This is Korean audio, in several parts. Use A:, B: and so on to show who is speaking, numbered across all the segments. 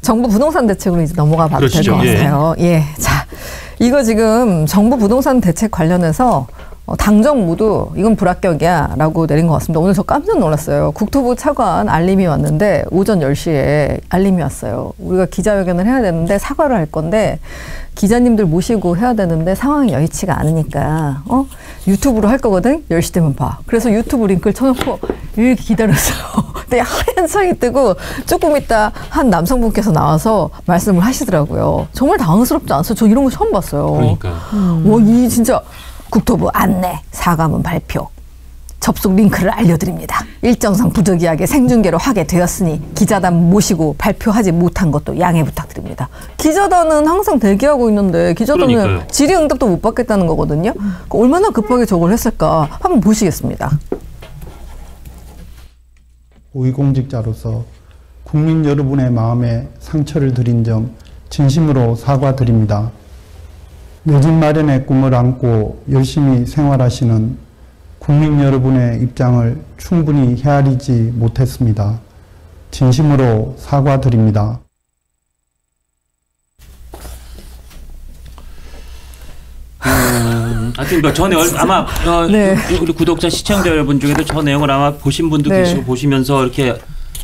A: 정부 부동산 대책으로 이제 넘어가 봐도 될 것 같아요. 예. 자, 이거 지금 정부 부동산 대책 관련해서 당정 모두 이건 불합격이야 라고 내린 것 같습니다. 오늘 저 깜짝 놀랐어요. 국토부 차관 알림이 왔는데 오전 10시에 알림이 왔어요. 우리가 기자회견을 해야 되는데 사과를 할 건데 기자님들 모시고 해야 되는데 상황이 여의치가 않으니까 유튜브로 할 거거든. 10시 되면 봐. 그래서 유튜브 링크를 쳐놓고 이렇게 기다렸어요. 근데 하얀 창이 뜨고 조금 있다 한 남성분께서 나와서 말씀을 하시더라고요. 정말 당황스럽지 않았어요? 저 이런 거 처음 봤어요.
B: 그러니까요.
A: 이 진짜 국토부 안내 사과문 발표 접속 링크를 알려드립니다. 일정상 부득이하게 생중계로 하게 되었으니 기자단 모시고 발표하지 못한 것도 양해 부탁드립니다. 기자단은 항상 대기하고 있는데 기자단은 그러니까요. 질의응답도 못 받겠다는 거거든요. 얼마나 급하게 저걸 했을까 한번 보시겠습니다.
C: 고위공직자로서 국민 여러분의 마음에 상처를 드린 점 진심으로 사과드립니다. 내 집 마련의 꿈을 안고 열심히 생활하시는 국민 여러분의 입장을 충분히 헤아리지 못했습니다. 진심으로 사과드립니다.
B: 하여튼 저 내용 아마
A: 네.
B: 우리 구독자 시청자 여러분 중에도 저 내용을 아마 보신 분도
A: 네.
B: 계시고 보시면서 이렇게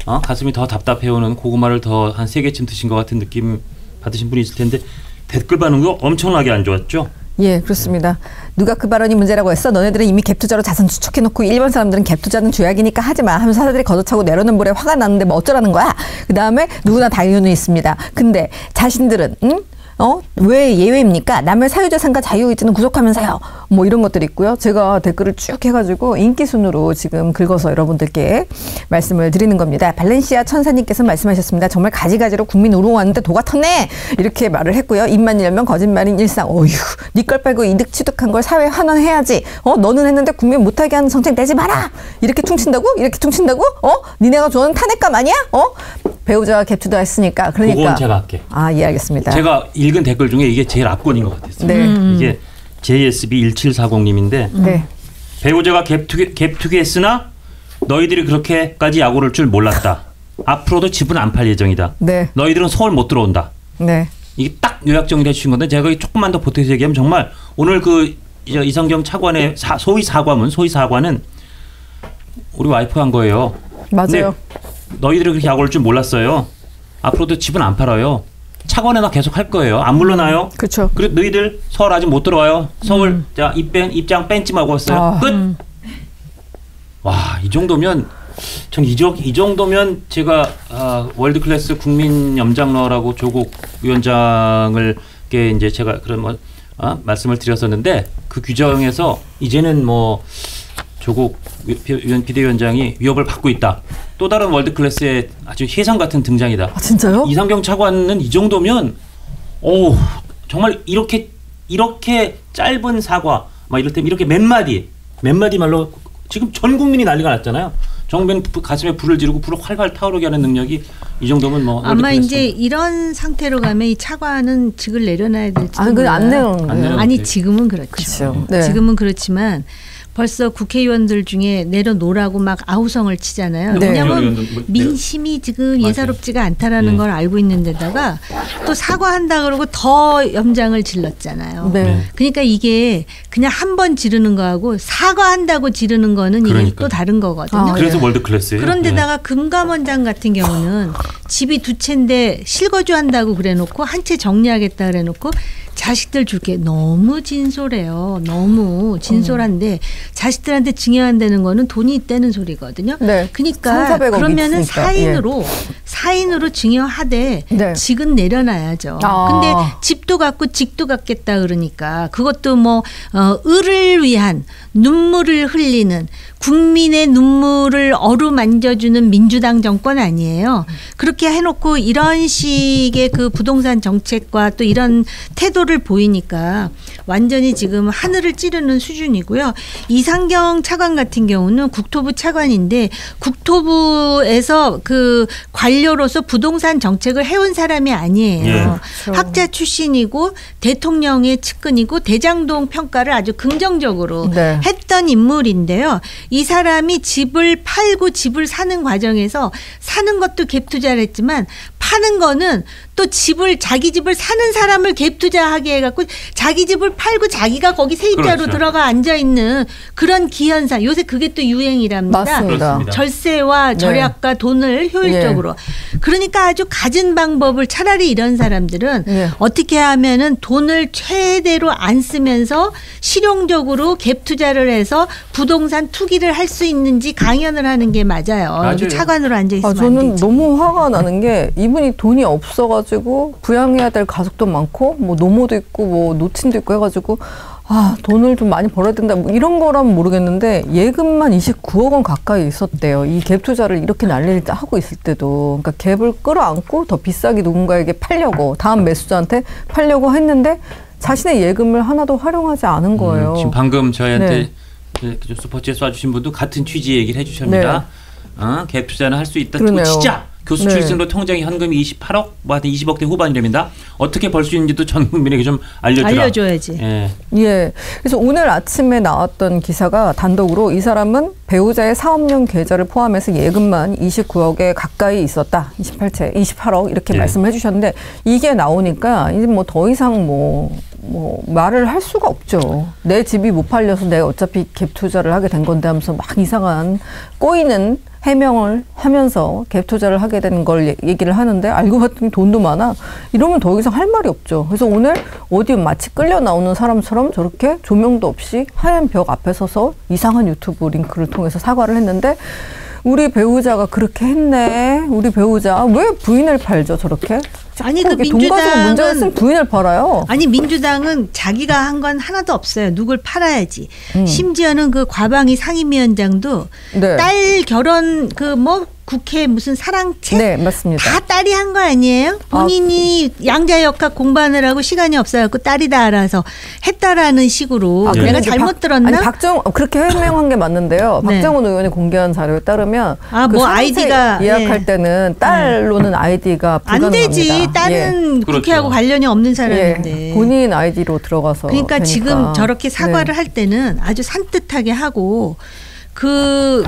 B: 가슴이 더 답답해오는 고구마를 더 한 3개쯤 드신 것 같은 느낌 받으신 분이 있을 텐데 댓글 반응도 엄청나게 안 좋았죠?
A: 예, 그렇습니다. 누가 그 발언이 문제라고 했어? 너네들은 이미 갭투자로 자산 추적해놓고 일반 사람들은 갭투자는 죄악이니까 하지마 하면서 사람들이 걷어차고 내려놓는 볼에 화가 났는데 뭐 어쩌라는 거야? 그 다음에 누구나 다 이유는 있습니다. 근데 자신들은 왜 예외입니까? 남의 사유재산과 자유의지는 구속하면서요. 뭐 이런 것들이 있고요. 제가 댓글을 쭉 해가지고 인기 순으로 지금 긁어서 여러분들께 말씀을 드리는 겁니다. 발렌시아 천사님께서 말씀하셨습니다. 정말 가지가지로 국민 우롱하는데 도가 텄네. 이렇게 말을 했고요. 입만 열면 거짓말인 일상. 어휴, 니 걸 빼고 이득 취득한 걸 사회에 환원해야지. 너는 했는데 국민 못하게 하는 정책 내지 마라. 이렇게 퉁친다고? 이렇게 퉁친다고? 니네가 좋아하는 탄핵감 아니야? 배우자가 갭투자 했으니까. 그러니까.
B: 그건 제가 할게.
A: 예, 알겠습니다.
B: 제가 읽은 댓글 중에 이게 제일 압권인 것 같았어요.
A: 네.
B: 이게 JSB1740님인데
A: 네.
B: 배우자가 갭투기 했으나 너희들이 그렇게까지 약오를 줄 몰랐다. 앞으로도 집은 안 팔 예정이다.
A: 네.
B: 너희들은 서울 못 들어온다.
A: 네.
B: 이게 딱 요약 정리해 주신 건데 제가 조금만 더 보태서 얘기하면 정말 오늘 그 이성경 차관의 소위 사과는 우리 와이프 한 거예요.
A: 맞아요.
B: 너희들이 그렇게 약오를 줄 몰랐어요. 앞으로도 집은 안 팔아요. 차관에나 계속 할 거예요. 안 물러나요.
A: 그렇죠.
B: 그리고 너희들 서울 아직 못 들어와요. 서울 자 입장 뺀찜하고 왔어요. 끝. 와, 이 정도면 전 이 정도면 제가 월드 클래스 국민 염장러라고 조국 위원장을 이제 제가 그런 말씀을 드렸었는데 그 규정에서 이제는 뭐 조국 비대위원장이 위협을 받고 있다. 또 다른 월드 클래스의 아주 혜성 같은 등장이다.
A: 진짜요?
B: 이성경 차관은 이 정도면 정말 이렇게 짧은 사과 막 이럴 때 이렇게 몇 마디 말로 지금 전 국민이 난리가 났잖아요. 정변 가슴에 불을 지르고 불을 활활 타오르게 하는 능력이 이 정도면 뭐
D: 아마 이제 이런 상태로 가면 이 차관은 직을 내려놔야 될지도 몰라요.
A: 안 내려놓는 거예요.
D: 아니 지금은 그렇죠.
A: 그렇죠. 네.
D: 지금은 그렇지만 벌써 국회의원들 중에 내려놓으라고 막 아우성을 치잖아요.
A: 네.
D: 왜냐하면 민심이 지금 예사롭지가 않다라는 걸 알고 있는 데다가 또 사과한다 그러고 더 염장을 질렀잖아요.
A: 네.
D: 그러니까 이게 그냥 한 번 지르는 거하고 사과한다고 지르는 거는 이게 또 다른 거거든요.
B: 그래서 월드 클래스예요.
D: 그런데다가 금감원장 같은 경우는 집이 2채인데 실거주한다고 그래놓고 한 채 정리하겠다 그래놓고 자식들 줄게 너무 진솔해요. 너무 진솔한데 자식들한테 증여한다는 거는 돈이 있다는 소리거든요.
A: 네.
D: 그러니까 그러면은 사인으로 증여하되
A: 네.
D: 직은 내려놔야죠. 근데 집도 갖고 직도 갖겠다 그러니까 그것도 뭐 을을 위한 눈물을 흘리는 국민의 눈물을 어루만져주는 민주당 정권 아니에요. 그렇게 해놓고 이런 식의 그 부동산 정책과 또 이런 태도를 속도를 보이니까 완전히 지금 하늘을 찌르는 수준이고요. 이상경 차관 같은 경우는 국토부 차관인데 국토부에서 그 관료로서 부동산 정책을 해온 사람이 아니에요.
B: 예.
A: 그렇죠.
D: 학자 출신이고 대통령의 측근이고 대장동 평가를 아주 긍정적으로
A: 네.
D: 했던 인물인데요. 이 사람이 집을 팔고 집을 사는 과정에서 사는 것도 갭 투자를 했지만 파는 거는 또 자기 집을 사는 사람을 갭 투자하게 해갖고 자기 집을 팔고 자기가 거기 세입자로
B: 그렇죠.
D: 들어가 앉아있는 그런 기현상. 요새 그게 또 유행이랍니다.
A: 맞습니다.
B: 그렇습니다.
D: 절세와 절약과 돈을 효율적으로. 그러니까 아주 갖은 방법을 차라리 이런 사람들은
A: 예.
D: 어떻게 하면은 돈을 최대로 안 쓰면서 실용적으로 갭 투자를 해서 부동산 투기를 할 수 있는지 강연을 하는 게 맞아요.
B: 맞아요.
D: 여기 차관으로 앉아 있으면 안
A: 저는
D: 되지.
A: 너무 화가 나는 게 이분이 돈이 없어가지고 부양해야 될 가족도 많고 뭐 노모도 있고 뭐 노친도 있고 해가지고 돈을 좀 많이 벌어야 된다 뭐 이런 거라면 모르겠는데 예금만 29억 원 가까이 있었대요. 이 갭 투자를 이렇게 난리를 하고 있을 때도. 그러니까 갭을 끌어안고 더 비싸게 누군가에게 팔려고 다음 매수자한테 팔려고 했는데 자신의 예금을 하나도 활용하지 않은 거예요.
B: 지금 방금 저희한테
A: 네.
B: 슈퍼챗 쏴주신 분도 같은 취지 얘기를 해주십니다. 갭 투자는 할 수 있다.
A: 그러네요.
B: 진짜 교수
A: 네.
B: 출신으로 통장에 현금이 28억, 뭐 하여튼 20억대 후반이랍니다. 어떻게 벌 수 있는지도 전 국민에게 좀
D: 알려줘야지.
B: 예.
A: 예. 그래서 오늘 아침에 나왔던 기사가 단독으로 이 사람은 배우자의 사업용 계좌를 포함해서 예금만 29억에 가까이 있었다. 28억 이렇게
B: 예.
A: 말씀을 해주셨는데 이게 나오니까 이제 뭐 더 이상 뭐 말을 할 수가 없죠. 내 집이 못 팔려서 내가 어차피 갭 투자를 하게 된 건데 하면서 막 이상한 꼬이는 해명을 하면서 갭 투자를 하게 된 걸 얘기를 하는데 알고 봤더니 돈도 많아. 이러면 더 이상 할 말이 없죠. 그래서 오늘 어디 마치 끌려 나오는 사람처럼 저렇게 조명도 없이 하얀 벽 앞에 서서 이상한 유튜브 링크를 통해서 사과를 했는데 우리 배우자가 그렇게 했네. 우리 배우자 왜 부인을 팔죠 저렇게?
D: 아니 그
A: 돈 가지고 문제가 있으면 부인을 팔아요.
D: 아니 민주당은 자기가 한 건 하나도 없어요. 누굴 팔아야지. 심지어는 그 과방위 상임위원장도
A: 네.
D: 딸 결혼 그 뭐 국회 무슨 사랑책
A: 네, 맞습니다.
D: 다 딸이 한 거 아니에요? 본인이 양자역학 공부하느라고 시간이 없어갖고 딸이 다 알아서 했다라는 식으로.
B: 네.
D: 내가
A: 근데
D: 잘못 들었나?
A: 아니 그렇게 해명한 게 맞는데요.
D: 네.
A: 박정훈 의원이 공개한 자료에 따르면
D: 뭐 아이디가
A: 예약할 때는 딸로는 아이디가
D: 안
A: 불가능합니다.
D: 되지. 딸은
B: 그렇죠.
D: 국회하고 관련이 없는 사람인데.
A: 본인 아이디로 들어가서
D: 그러니까
A: 되니까.
D: 지금 저렇게 사과를 할 때는 아주 산뜻하게 하고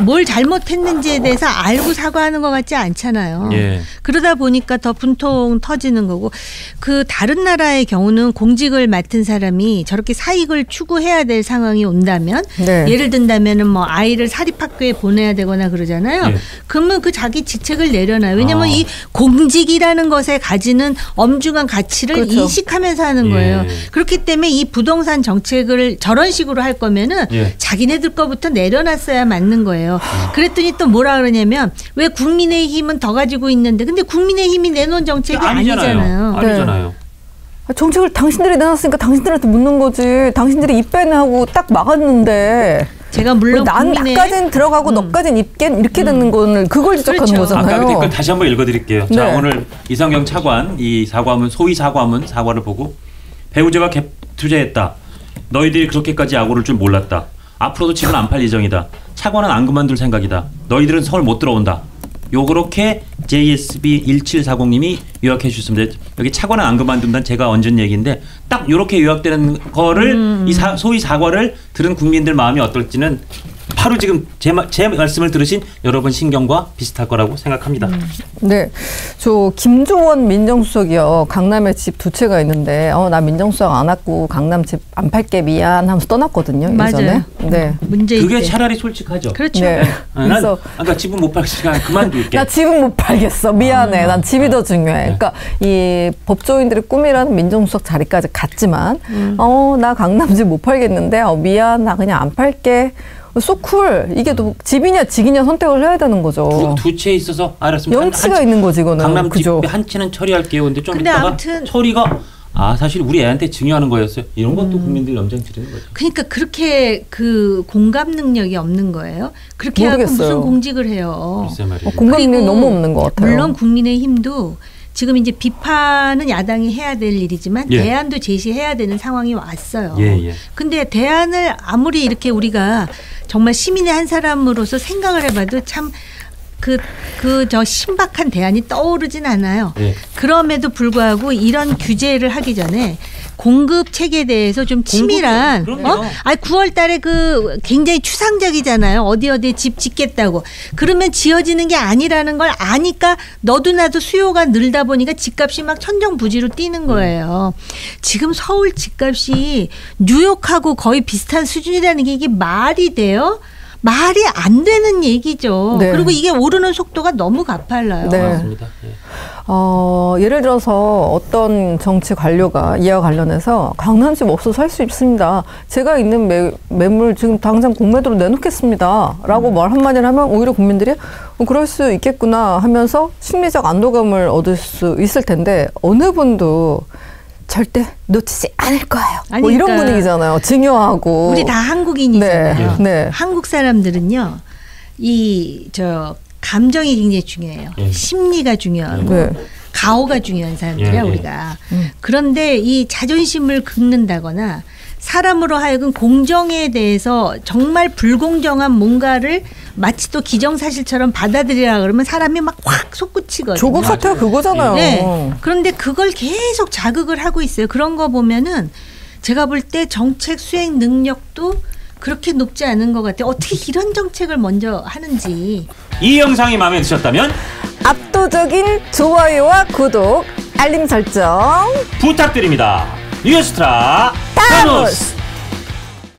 D: 뭘 잘못했는지에 대해서 알고 사과하는 것 같지 않잖아요.
B: 예.
D: 그러다 보니까 더 분통 터지는 거고 그 다른 나라의 경우는 공직을 맡은 사람이 저렇게 사익을 추구해야 될 상황이 온다면
A: 네.
D: 예를 든다면은 뭐 아이를 사립학교에 보내야 되거나 그러잖아요.
B: 예.
D: 그러면 그 자기 직책을 내려놔요. 왜냐하면 이 공직이라는 것에 가지는 엄중한 가치를
A: 그렇죠.
D: 인식하면서 하는
B: 예.
D: 거예요. 그렇기 때문에 이 부동산 정책을 저런 식으로 할 거면은
B: 예.
D: 자기네들 거부터 내려놨어야 맞는 거예요. 그랬더니 또 뭐라 그러냐면 왜 국민의힘은 더 가지고 있는데 근데 국민의힘이 내놓은 정책이 아니잖아요.
B: 아니잖아요.
A: 정책을 당신들이 내놨으니까 당신들한테 묻는 거지. 당신들이 입밴 하고 딱 막았는데.
D: 제가 물론
A: 나까지는 들어가고 너까지는 입겐 이렇게 되는 거는 그걸 지적하는
D: 그렇죠.
A: 거잖아요.
B: 아까 그 댓글 다시 한번 읽어드릴게요.
A: 네.
B: 자, 오늘 이상경 차관 이 소위 사과문 사과를 보고 배우자가 갭 투자했다. 너희들이 그렇게까지 약오를 줄 몰랐다. 앞으로도 집은 안 팔 예정이다. 차관은 안 그만둘 생각이다. 너희들은 서울 못 들어온다. 요렇게 JSB 1740님이 요약해 주셨습니다. 여기 차관은 안 그만둔다는 제가 얹은 얘기인데 딱 요렇게 요약되는 거를 이 소위 사과를 들은 국민들 마음이 어떨지는 바로 지금 제 말씀을 들으신 여러분 신경과 비슷할 거라고 생각합니다.
A: 네, 저 김조원 민정수석이요. 강남에 집 2채가 있는데 나 민정수석 안 왔고 강남 집 안 팔게 미안 하면서 떠났거든요. 예전에.
D: 맞아요.
A: 네.
D: 문제일
B: 그게
D: 때.
B: 차라리 솔직하죠.
D: 그렇죠.
A: 네.
B: 그래서 그러니까 집은 못 팔겠으니까 그만둘게.
A: 나 집은 못 팔겠어. 미안해. 난 집이 더 중요해. 그러니까 이 법조인들의 꿈이라는 민정수석 자리까지 갔지만 나 강남 집 못 팔겠는데 미안. 나 그냥 안 팔게. 소쿨 이게 또 집이냐 직이냐 선택을 해야 되는 거죠.
B: 두 채 있어서 알았습니다.
A: 염치가 있는 거지 이거는.
B: 강남
A: 그죠?
B: 집 한 채는 처리할게요. 근데 좀
D: 근데
B: 있다가
D: 아무튼
B: 처리가 사실 우리 애한테 증여하는 거였어요. 이런 것도 국민들 염장 지르는 거죠.
D: 그러니까 그렇게 그 공감 능력이 없는 거예요. 그렇게 하고
A: 모르겠어요.
D: 무슨 공직을 해요.
B: 글쎄 말이에요.
A: 공감 능력이
D: 그리고
A: 너무 없는 것 같아요.
D: 물론 국민의힘도 지금 이제 비판은 야당이 해야 될 일이지만
B: 예.
D: 대안도 제시해야 되는 상황이 왔어요.
B: 예.
D: 근데 대안을 아무리 이렇게 우리가 정말 시민의 한 사람으로서 생각을 해봐도 참 저 신박한 대안이 떠오르진 않아요.
B: 예.
D: 그럼에도 불구하고 이런 규제를 하기 전에 공급 체계에 대해서 좀 치밀한,
B: 그럼요.
D: 9월 달에 굉장히 추상적이잖아요. 어디에 집 짓겠다고. 그러면 지어지는 게 아니라는 걸 아니까 너도 나도 수요가 늘다 보니까 집값이 막 천정부지로 뛰는 거예요. 지금 서울 집값이 뉴욕하고 거의 비슷한 수준이라는 게 이게 말이 돼요? 말이 안 되는 얘기죠.
A: 네.
D: 그리고 이게 오르는 속도가 너무 가팔라요.
A: 네.
B: 맞습니다. 예.
A: 예를 들어서 어떤 정치 관료가 이와 관련해서 강남집 없어서 살 수 있습니다. 제가 있는 매물 지금 당장 공매도로 내놓겠습니다. 라고 말 한마디를 하면 오히려 국민들이 그럴 수 있겠구나 하면서 심리적 안도감을 얻을 수 있을 텐데 어느 분도 절대 놓치지 않을 거예요. 뭐 이런 분위기잖아요. 증여하고.
D: 우리 다 한국인이잖아요.
A: 네.
D: 한국 사람들은요. 감정이 굉장히 중요해요.
B: 예.
D: 심리가 중요하고
A: 네.
D: 가오가 중요한 사람들이야
B: 예.
D: 우리가. 그런데 이 자존심을 긁는다거나 사람으로 하여금 공정에 대해서 정말 불공정한 뭔가를 마치 또 기정사실처럼 받아들이라 그러면 사람이 막 확 솟구치거든요.
A: 조국 사태가 그거잖아요.
D: 네. 그런데 그걸 계속 자극을 하고 있어요. 그런 거 보면은 제가 볼 때 정책 수행 능력도 그렇게 높지 않은 것 같아요. 어떻게 이런 정책을 먼저 하는지.
B: 이 영상이 마음에 드셨다면
A: 압도적인 좋아요와 구독, 알림 설정
B: 부탁드립니다. 뉴스트라 타노스.